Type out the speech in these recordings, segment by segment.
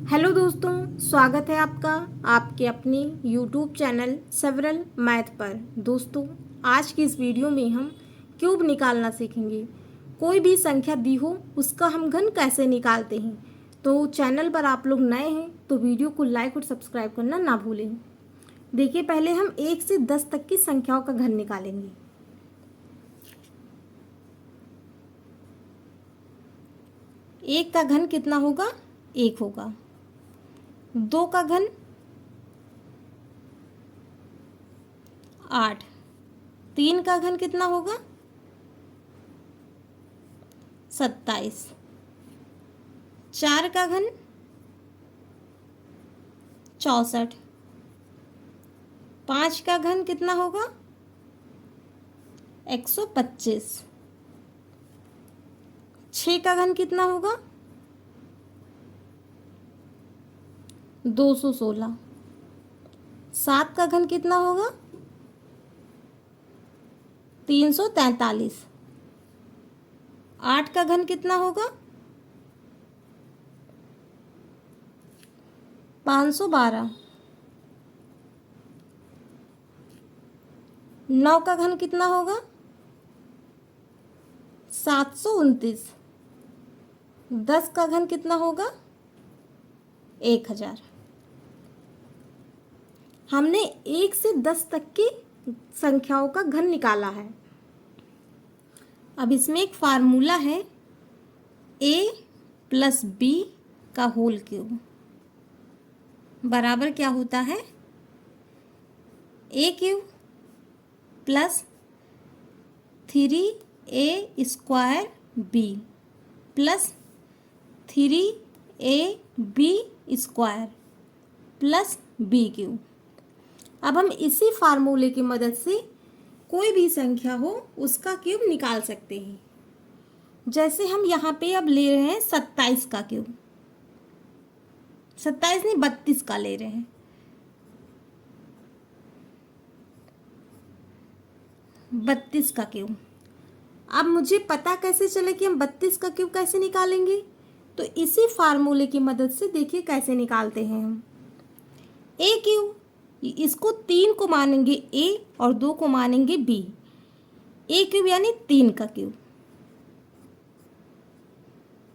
Hello दोस्तों, स्वागत है आपका आपके अपने यूट्यूब चैनल सेवरल मैथ पर। दोस्तों, आज की इस वीडियो में हम क्यूब निकालना सीखेंगे। कोई भी संख्या दी हो उसका हम घन कैसे निकालते हैं। तो चैनल पर आप लोग नए हैं तो वीडियो को लाइक और सब्सक्राइब करना ना भूलें। देखिए, पहले हम 1 से 10 तक की संख्याओं का घन निकालेंगे। 1 का घन कितना होगा? 1 होगा। 2 का घन 8। 3 का घन कितना होगा? 27। 4 का घन 64। 5 का घन कितना होगा? 125। 6 का घन कितना होगा? 216। 7 का घन कितना होगा? 343। 8 का घन कितना होगा? 512। 9 का घन कितना होगा? 729। 10 का घन कितना होगा? 1000। हमने 1 से 10 तक की संख्याओं का घन निकाला है। अब इसमें एक फार्मूला है, a प्लस बी का होल क्यूब बराबर क्या होता है? a cube plus 3a² b plus 3ab² plus b cube. अब हम इसी फार्मूले की मदद से कोई भी संख्या हो उसका क्यूब निकाल सकते हैं। जैसे हम यहाँ पे अब ले रहे हैं 27 का क्यूब। 27 नहीं, 32 का ले रहे हैं। 32 का क्यूब। अब मुझे पता कैसे चले कि हम 32 का क्यूब कैसे निकालेंगे? तो इसी फार्मूले की मदद से देखिए कैसे निकालते हैं हम। a क्यूब, इसको 3 को मानेंगे a और 2 को मानेंगे b। a क्यूब यानी 3 का क्यूब।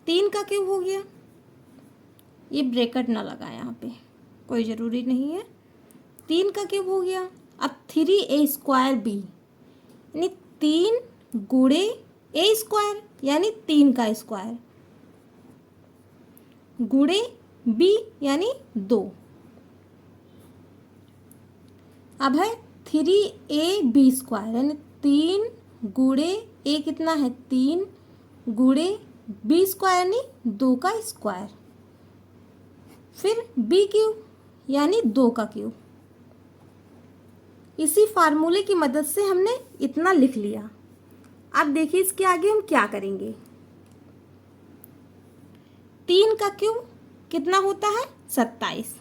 3 का क्यूब हो गया। ये ब्रैकेट ना लगा यहाँ पे, कोई ज़रूरी नहीं है। 3 का क्यूब हो गया। अब 3a² b यानी 3 गुणे a² यानी 3 का स्क्वायर गुणे b यानी 2। अब है 3ab² यानी 3 गुणे a कितना है? 3 गुणे b² यानी 2 का स्क्वायर, फिर b क्यूब यानी 2 का क्यूब। इसी फार्मूले की मदद से हमने इतना लिख लिया। अब देखिए इसके आगे हम क्या करेंगे। 3 का क्यूब कितना होता है? 27।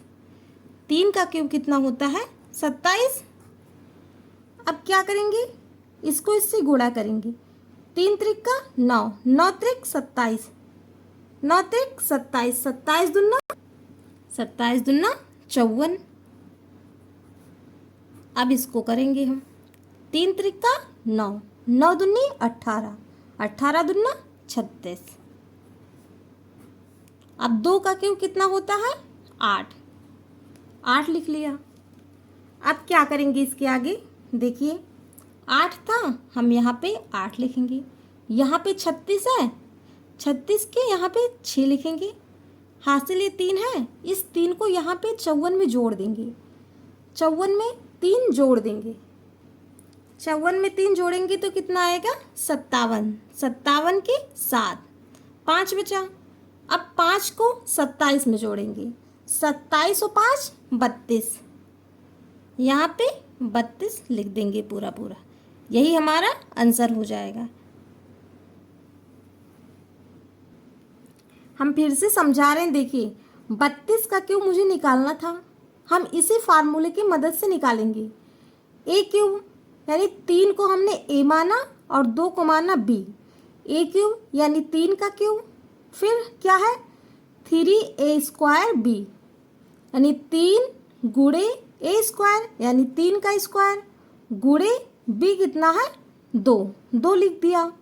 3 का क्यूब कितना होता है? 27। अब क्या करेंगे? इसको इससे गुणा करेंगे। 3 त्रिक 9, 9 त्रिक 27, 9 त्रिक 27, 27 दूना 54। अब इसको करेंगे हम। 3 त्रिक 9, 9 दूनी 18, 18 दूना 36। अब 2 का क्यूब कितना होता है? 8, 8 लिख लिया। अब क्या करेंगे इसके आगे? देखिए 8 था, हम यहाँ पे 8 लिखेंगे। यहाँ पे 36 है, 36 के यहाँ पे 6 लिखेंगे। हासिल ये 3 है, इस 3 को यहाँ पे 54 में जोड़ देंगे। 54 में 3 जोड़ देंगे। 54 में 3 जोड़ेंगे तो कितना आएगा? 57। 57 के 7, 5 बचा। अब 5 को 27 में जोड़ेंगे। 27 और 5 32। यहाँ पे 32 लिख देंगे पूरा पूरा। यही हमारा आंसर हो जाएगा। हम फिर से समझा रहे हैं, देखिए 32 का क्यूब मुझे निकालना था, हम इसी फार्मूले की मदद से निकालेंगे। a क्यूब यानी 3 को हमने a माना और 2 को माना b। a क्यूब यानी 3 का क्यूब, फिर क्या है? थ्री ए स्क्वायर बी, यानी 3 गुणे ए स्क्वायर यानी 3 का स्क्वायर गुणे बी कितना है 2, 2 लिख दिया।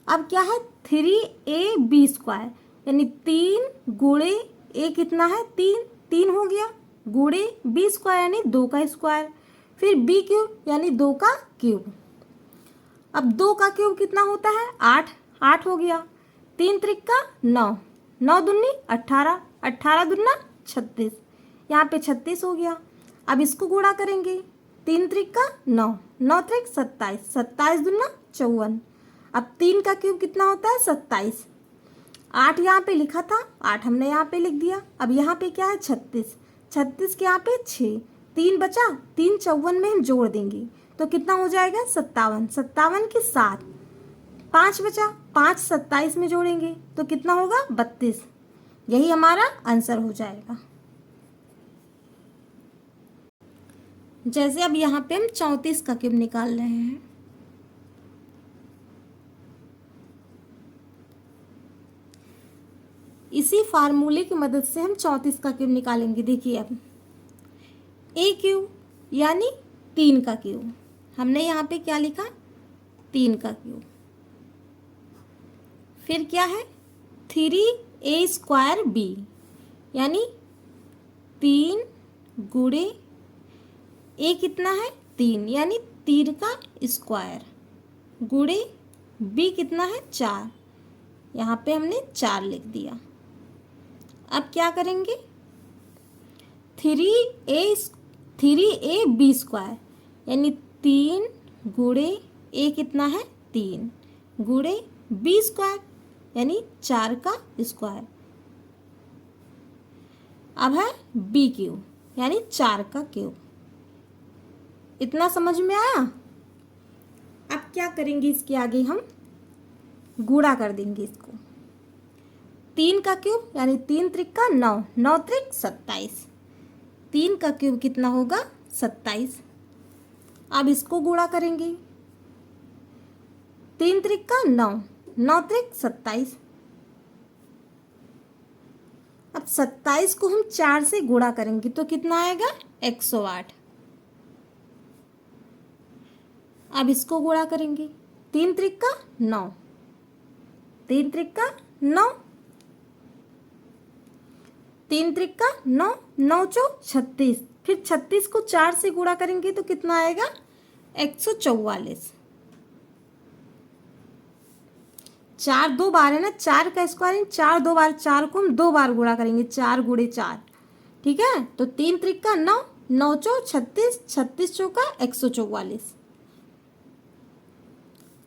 अब क्या है 3ab स्क्वायर यानी 3 गुणे ए कितना है 3, 3 हो गया गुणे बी स्क्वायर यानी 2 का स्क्वायर, फिर बी क्यूब यानी 2 का क्यूब। अब 2 का क्यूब कितना होता है 8, 8 हो गया। 3 त्रिका 9, 9 दूनी 18, 18 दूना 36, यहाँ पे 36 हो गया। अब इसको गुणा करेंगे 3 त्रिका 9, 9 त्रिक 27, 27 दूना 54। अब 3 का क्यूब कितना होता है 27, 8 यहाँ पे लिखा था 8 हमने यहाँ पे लिख दिया। अब यहाँ पे क्या है 36, 36 के यहाँ पे 6, 3 बचा 3 54 में हम जोड़ देंगे तो कितना हो जाएगा 57, 57 के 7, 5 बचा 5 27 में जोड़ेंगे तो कितना होगा 32। यही हमारा आंसर हो जाएगा। जैसे अब यहाँ पे हम 34 का क्यूब निकाल रहे हैं। इसी फार्मूले की मदद से हम 34 का क्यूब निकालेंगे। देखिए अब ए क्यूब यानी 3 का क्यूब, हमने यहाँ पे क्या लिखा 3 का क्यूब, फिर क्या है 3a स्क्वायर बी यानी 3 गुणे ए कितना है 3 यानी 3 का स्क्वायर गुणे बी कितना है 4, यहाँ पे हमने 4 लिख दिया। अब क्या करेंगे 3ab स्क्वायर यानी 3 गुणे ए कितना है 3 गुणे बी स्क्वायर यानी 4 का स्क्वायर। अब है बी क्यूब यानी 4 का क्यूब। इतना समझ में आया। अब क्या करेंगे इसके आगे हम गुणा कर देंगे इसको 3 का क्यूब यानी 3 त्रिका 9, 9 त्रिक 27, 3 का क्यूब कितना होगा 27। अब इसको गुणा करेंगे 3 त्रिका 9, 9 त्रिक 27। अब 27 को हम 4 से गुणा करेंगे तो कितना आएगा 108। अब इसको गुणा करेंगे 3 त्रिका 9, 3 त्रिका 9, 3 त्रिका 9, 9 चौक 36, फिर 36 को 4 से गुणा करेंगे तो कितना आएगा 144। 4 2 बार है ना, 4 का स्क्वायर 4 2 बार, 4 को हम 2 बार गुणा करेंगे 4 गुणे 4, ठीक है। तो 3 त्रिका 9, 9 चौक 36, 36 चौका 144।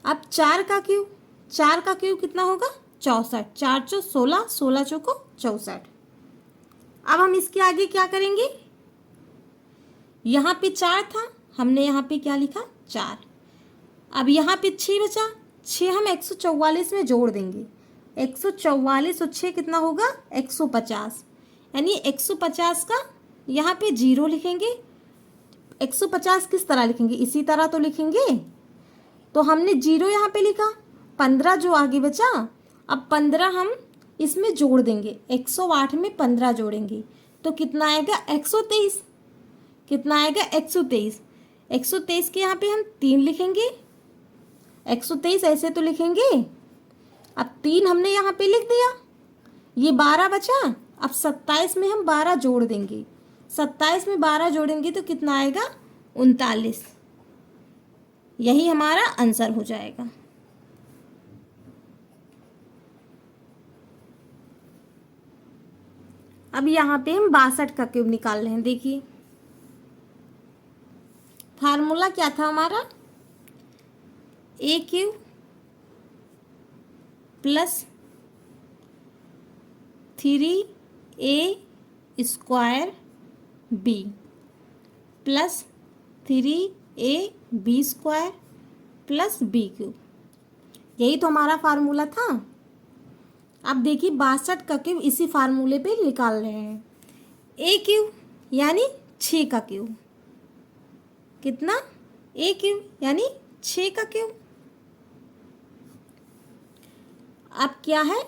अब 4 का क्यूब, 4 का क्यूब कितना होगा 64, 4 चौ 16, 16 चौको 64। अब हम इसके आगे क्या करेंगे, यहाँ पे 4 था हमने यहाँ पे क्या लिखा 4। अब यहाँ पे 6 बचा, 6 हम 144 में जोड़ देंगे, 144 और 6 कितना होगा 150, यानी 150 का यहाँ पे 0 लिखेंगे। 150 किस तरह लिखेंगे, इसी तरह तो लिखेंगे, तो हमने 0 यहाँ पे लिखा। 15 जो आगे बचा, अब 15 हम इसमें जोड़ देंगे, 108 में 15 जोड़ेंगे तो कितना आएगा 123, कितना आएगा 123। 123 के यहाँ पे हम 3 लिखेंगे, 123 ऐसे तो लिखेंगे। अब 3 हमने यहाँ पे लिख दिया, ये 12 बचा। अब 27 में हम 12 जोड़ देंगे, 27 में 12 जोड़ेंगे तो कितना आएगा 39। यही हमारा आंसर हो जाएगा। अब यहाँ पे हम 62 का क्यूब निकाल रहे हैं। देखिए फार्मूला क्या था हमारा, a cube plus 3a square b plus 3ab square plus b cube, यही तो हमारा फार्मूला था। अब देखिए 62 का क्यूब इसी फार्मूले पे निकाल रहे हैं। ए क्यूब यानी 6 का क्यूब, कितना ए क्यूब यानी 6 का क्यूब। अब क्या है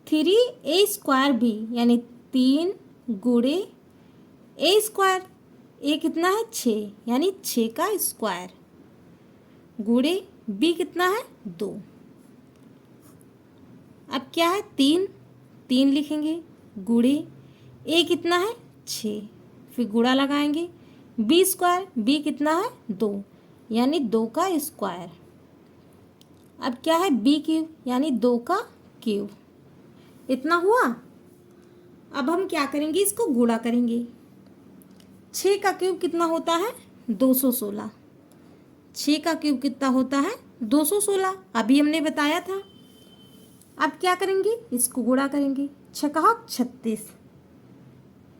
3a स्क्वायर बी यानी 3 गुणे ए स्क्वायर, ए कितना है 6 यानी 6 का स्क्वायर, गुणे बी कितना है 2। अब क्या है 3 3 लिखेंगे, गुणे ए कितना है 6, फिर गुणा लगाएंगे, बी स्क्वायर बी कितना है 2 यानी 2 का स्क्वायर। अब क्या है बी क्यूब यानी 2 का क्यूब, इतना हुआ। अब हम क्या करेंगे, इसको गुणा करेंगे। 6 का क्यूब कितना होता है 216, 6 का क्यूब कितना होता है 216, अभी हमने बताया था। अब क्या करेंगे, इसको गुणा करेंगे। 6 का 36,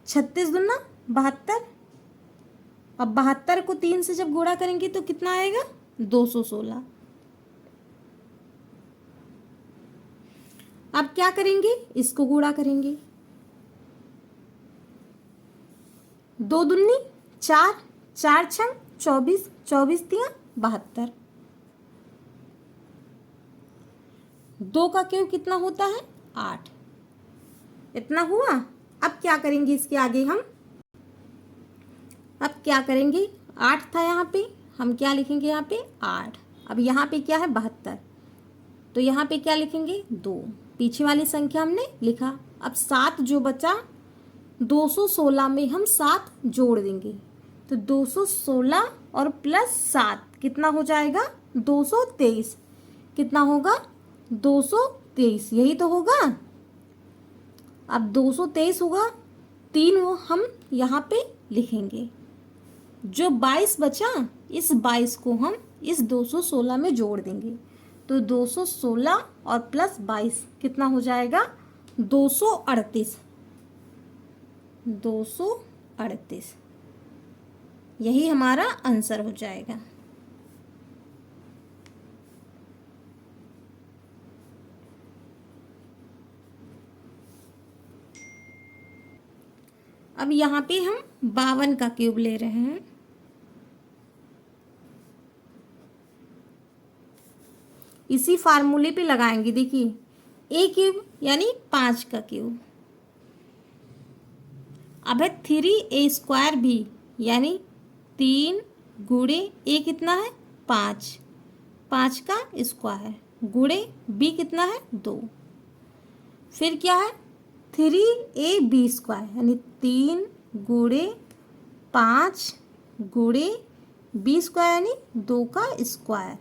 36 दूना 72। अब 72 को 3 से जब गुणा करेंगे तो कितना आएगा 216। अब क्या करेंगे, इसको गुणा करेंगे। 2 दूनी 4, 4 छंग 24, 24 तिया 72। 2 का क्यूब कितना होता है 8, इतना हुआ। अब क्या करेंगे इसके आगे हम, अब क्या करेंगे 8 था यहाँ पे, हम क्या लिखेंगे यहाँ पे 8। अब यहाँ पे क्या है 72, तो यहाँ पे क्या लिखेंगे 2, पीछे वाली संख्या हमने लिखा। अब 7 जो बचा 216 में हम 7 जोड़ देंगे, तो 216 और प्लस 7 कितना हो जाएगा 223, कितना होगा 223, यही तो होगा। अब 223 होगा, 3 वो हम यहाँ पे लिखेंगे। जो 22 बचा, इस 22 को हम इस 216 में जोड़ देंगे, तो 216 और प्लस 22 कितना हो जाएगा 238, 238, यही हमारा आंसर हो जाएगा। अब यहाँ पे हम 52 का क्यूब ले रहे हैं। इसी फार्मूले पे लगाएंगे, देखिए ए क्यूब यानी 5 का क्यूब। अब है 3a स्क्वायर भी यानी 3 गुणे ए कितना है 5, 5 का स्क्वायर, गुणे बी कितना है 2। फिर क्या है 3ab स्क्वायर यानी 3 गुणे 5 गुणे बी स्क्वायर यानी 2 का स्क्वायर।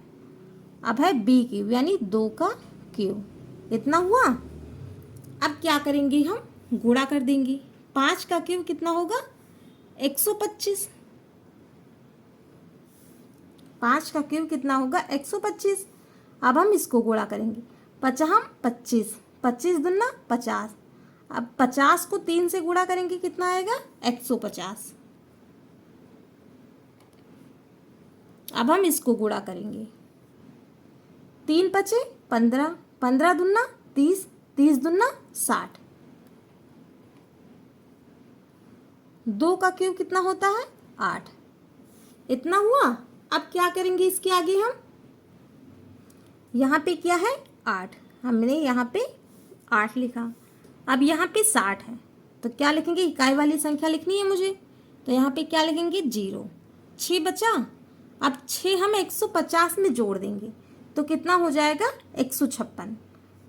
अब है बी क्यूब यानी 2 का क्यूब, इतना हुआ। अब क्या करेंगे, हम गुणा कर देंगे। 5 का क्यूब कितना होगा 125, 5 का क्यूब कितना होगा 125। अब हम इसको गुणा करेंगे। 5 25, 25 दूना 50। अब 50 को 3 से गुणा करेंगे, कितना आएगा 150। अब हम इसको गुणा करेंगे। 3 5 15, 15 दूना 30, 30 दूना 60। 2 का क्यूब कितना होता है 8, इतना हुआ। अब क्या करेंगे इसके आगे, हम यहाँ पे क्या है 8, हमने यहाँ पे 8 लिखा। अब यहाँ पे 60 है, तो क्या लिखेंगे, इकाई वाली संख्या लिखनी है मुझे, तो यहाँ पे क्या लिखेंगे 0। 6 बचा, अब 6 हम 150 में जोड़ देंगे, तो कितना हो जाएगा 156।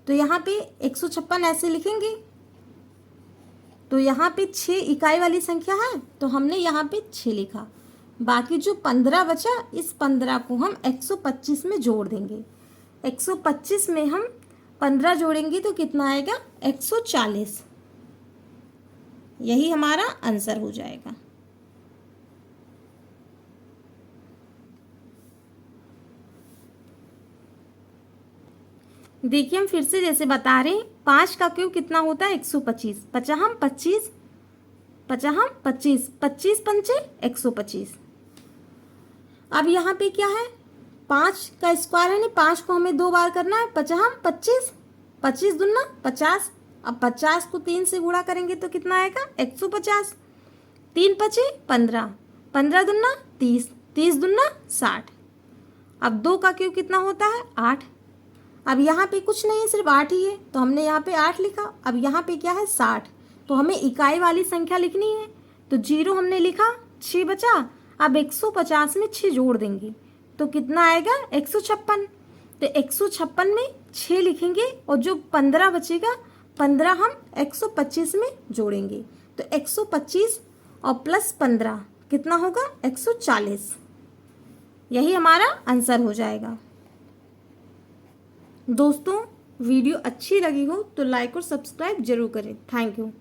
तो यहाँ पे 156 ऐसे लिखेंगे, तो यहाँ पे 6 इकाई वाली संख्या है, तो हमने यहाँ पे 6 लिखा। बाकी जो 15 बचा, इस 15 को हम 125 में जोड़ देंगे। 125 में हम 15 जोड़ेंगे तो कितना आएगा 140, यही हमारा आंसर हो जाएगा। देखिए हम फिर से जैसे बता रहे हैं, 5 का क्यूब कितना होता है 125, 50 25, 50 25, 25 पंचे 125। अब यहाँ पे क्या है 5 का स्क्वायर है, नहीं 5 को हमें 2 बार करना है। 50 25, 25 दूना 50। अब 50 को 3 से गुणा करेंगे तो कितना आएगा 150। 3 5 15, 15 दूना 30, 30 दूना 60। अब 2 का क्यूब कितना होता है 8। अब यहाँ पे कुछ नहीं है, सिर्फ 8 ही है, तो हमने यहाँ पे 8 लिखा। अब यहाँ पे क्या है 60, तो हमें इकाई वाली संख्या लिखनी है। तो 0 हमने लिखा, 6 बचा। अब 150 में 6 जोड़ देंगे तो कितना आएगा? 156। तो 156 में 6 लिखेंगे और जो 15 बचेगा 15 हम 125 में जोड़ेंगे। तो 125 और प्लस 15 कितना होगा? 140। यही हमारा आंसर हो जाएगा। दोस्तों वीडियो अच्छी लगी हो तो लाइक और सब्सक्राइब जरूर करें। Thank you.